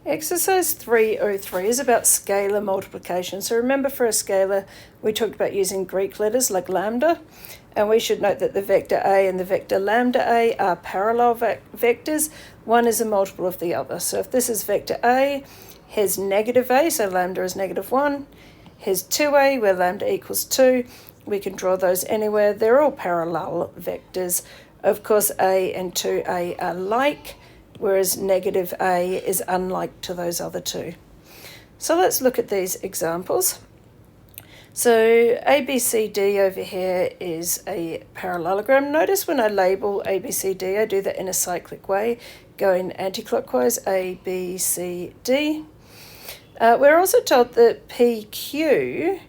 Exercise 303 is about scalar multiplication. So remember, for a scalar, we talked about using Greek letters like lambda, and we should note that the vector A and the vector lambda A are parallel vectors. One is a multiple of the other. So if this is vector A, here's negative A, so lambda is -1. Here's 2A, where lambda equals 2. We can draw those anywhere. They're all parallel vectors. Of course, A and 2A are like, whereas negative A is unlike to those other two. So let's look at these examples. So ABCD over here is a parallelogram. Notice when I label ABCD, I do that in a cyclic way, going anti-clockwise, ABCD. We're also told that PQ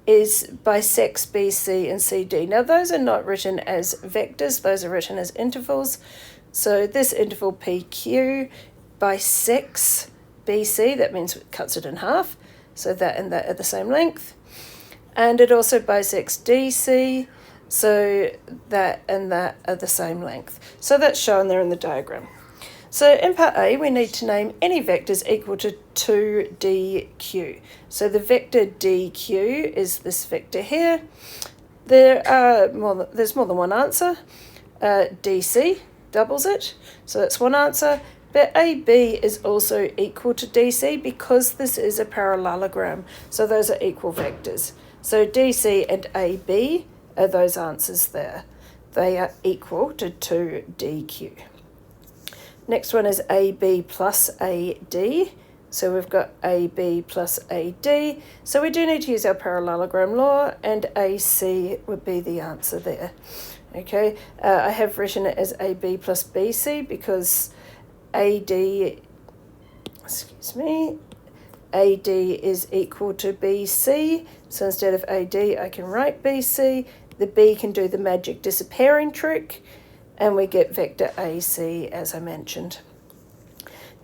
is bisects BC and CD. Now those are not written as vectors, those are written as intervals. So this interval PQ bisects BC, that means it cuts it in half, so that and that are the same length. And it also bisects DC, so that and that are the same length. So that's shown there in the diagram. So in part A, we need to name any vectors equal to 2dq. So the vector dq is this vector here. There's more than one answer. DC doubles it, so that's one answer. But AB is also equal to DC because this is a parallelogram, so those are equal vectors. So DC and AB are those answers there. They are equal to 2dq. Next one is AB plus AD. So we've got AB plus AD. So we do need to use our parallelogram law, and AC would be the answer there. Okay, I have written it as AB plus BC because AD is equal to BC. So instead of AD, I can write BC. The B can do the magic disappearing trick, and we get vector AC, as I mentioned.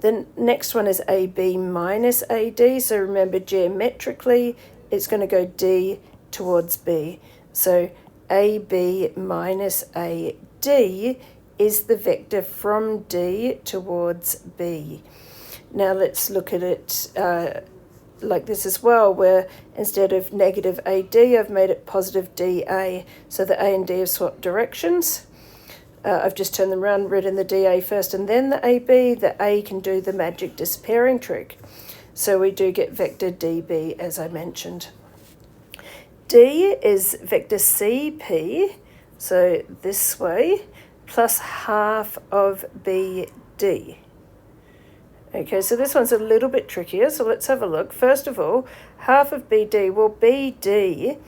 The next one is AB minus AD. So remember, geometrically, it's going to go D towards B. So AB minus AD is the vector from D towards B. Now let's look at it like this as well, where instead of negative AD, I've made it positive DA. So the A and D have swapped directions. I've just turned them around, written the DA first and then the AB. The A can do the magic disappearing trick. So we do get vector DB, as I mentioned. D is vector CP, so this way, plus half of BD. Okay, so this one's a little bit trickier, so let's have a look. First of all, half of BD, well, BD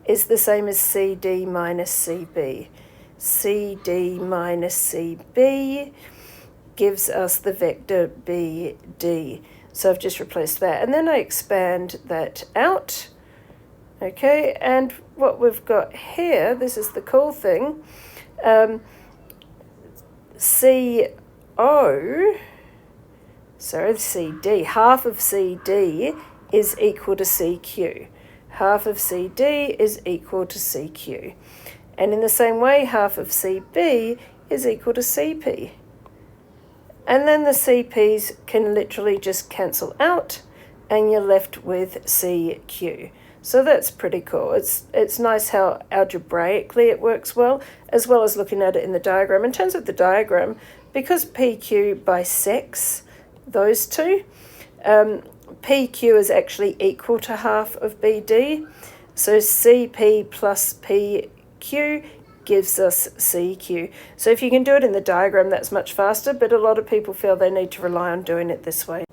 is the same as CD minus CB. CD minus CB gives us the vector BD. So I've just replaced that, and then I expand that out. Okay, and what we've got here, this is the cool thing, CD, half of CD is equal to CQ. Half of CD is equal to CQ. And in the same way, half of CB is equal to CP. And then the CPs can literally just cancel out, and you're left with CQ. So that's pretty cool. It's nice how algebraically it works well as looking at it in the diagram. In terms of the diagram, because PQ bisects those two, PQ is actually equal to half of BD. So CP plus PQ gives us CQ. So if you can do it in the diagram, that's much faster, but a lot of people feel they need to rely on doing it this way.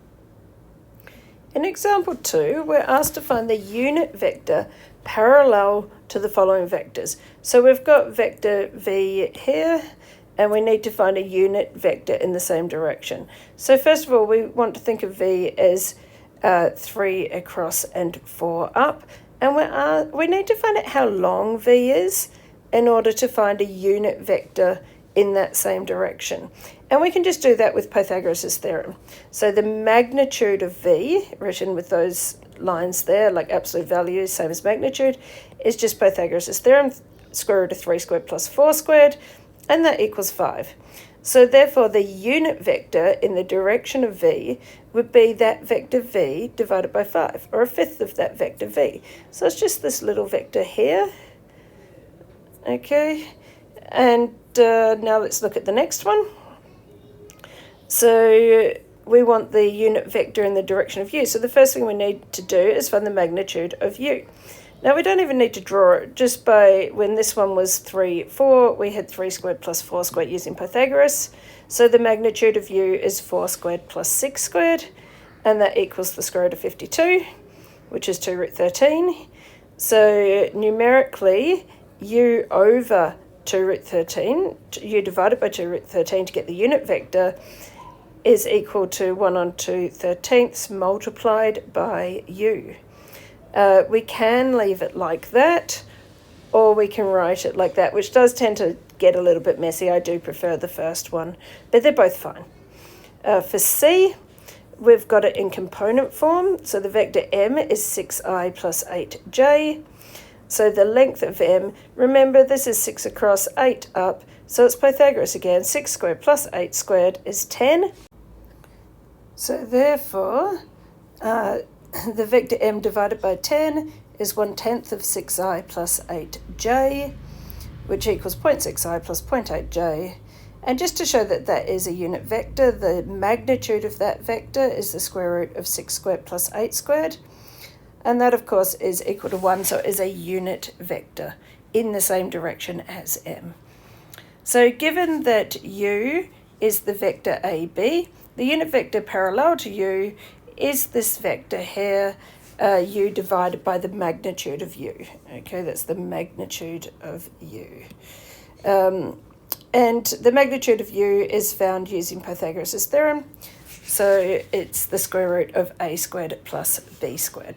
In example 2, we're asked to find the unit vector parallel to the following vectors. So we've got vector V here, and we need to find a unit vector in the same direction. So first of all, we want to think of V as 3 across and 4 up, and we need to find out how long V is in order to find a unit vector in that same direction. And we can just do that with Pythagoras' theorem. So the magnitude of V, written with those lines there, like absolute values, same as magnitude, is just Pythagoras' theorem, square root of 3 squared plus 4 squared, and that equals 5. So therefore the unit vector in the direction of v would be that vector v divided by 5, or a fifth of that vector v. So it's just this little vector here. Okay, and now let's look at the next one. So we want the unit vector in the direction of u. So the first thing we need to do is find the magnitude of u. Now we don't even need to draw it, just by when this one was 3, 4, we had 3 squared plus 4 squared using Pythagoras. So the magnitude of u is 4 squared plus 6 squared, and that equals the square root of 52, which is 2 root 13. So numerically, u over 2 root 13, u divided by 2 root 13 to get the unit vector, is equal to 1 on 2 13ths multiplied by u. We can leave it like that, or we can write it like that, which does tend to get a little bit messy. I do prefer the first one, but they're both fine. For C, we've got it in component form. So the vector m is 6i plus 8j. So the length of m, remember this is 6 across, 8 up, so it's Pythagoras again. 6 squared plus 8 squared is 10. So therefore, the vector m divided by 10 is 1/10 of 6i plus 8j, which equals 0.6i plus 0.8j. And just to show that that is a unit vector, the magnitude of that vector is the square root of 6 squared plus 8 squared. And that, of course, is equal to 1, so it is a unit vector in the same direction as m. So given that u is the vector AB, the unit vector parallel to u is this vector here, u divided by the magnitude of u. Okay, that's the magnitude of u. And the magnitude of u is found using Pythagoras' theorem. So it's the square root of a squared plus b squared.